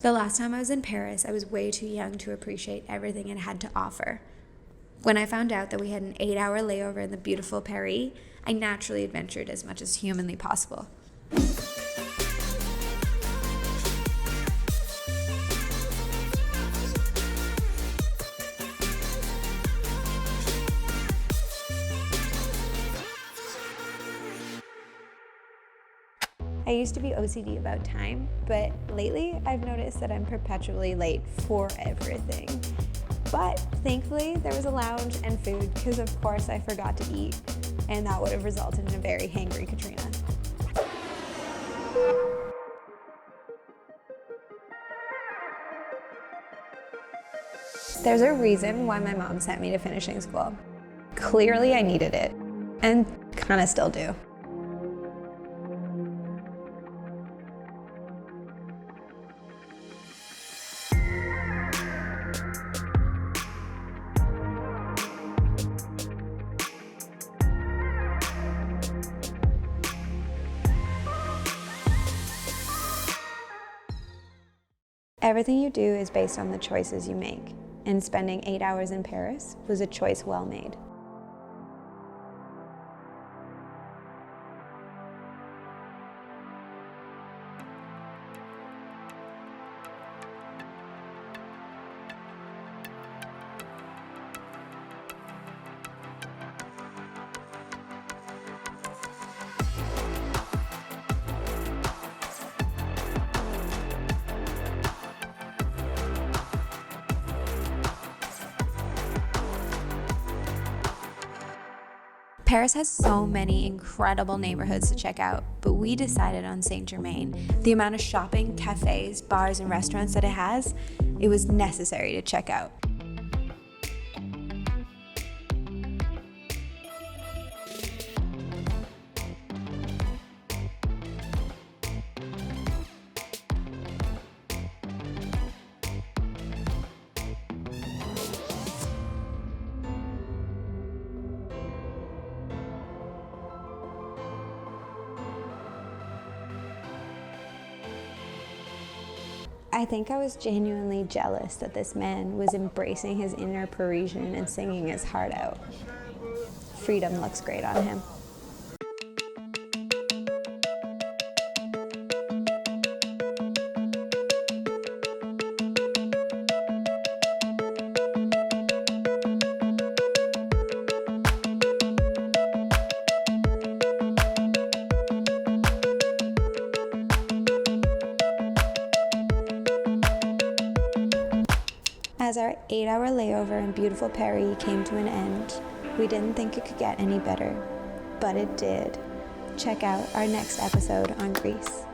The last time I was in Paris, I was way too young to appreciate everything it had to offer. When I found out that we had an 8-hour layover in the beautiful Paris, I naturally adventured as much as humanly possible. I used to be OCD about time, but lately I've noticed that I'm perpetually late for everything. But thankfully there was a lounge and food because of course I forgot to eat, and that would have resulted in a very hangry Katrina. There's a reason why my mom sent me to finishing school. Clearly I needed it, and kinda still do. Everything you do is based on the choices you make, and spending 8 hours in Paris was a choice well made. Paris has so many incredible neighborhoods to check out, but we decided on Saint-Germain. The amount of shopping, cafes, bars, and restaurants that it has, it was necessary to check out. I think I was genuinely jealous that this man was embracing his inner Parisian and singing his heart out. Freedom looks great on him. As our 8-hour layover in beautiful Paris came to an end, we didn't think it could get any better, but it did. Check out our next episode on Greece.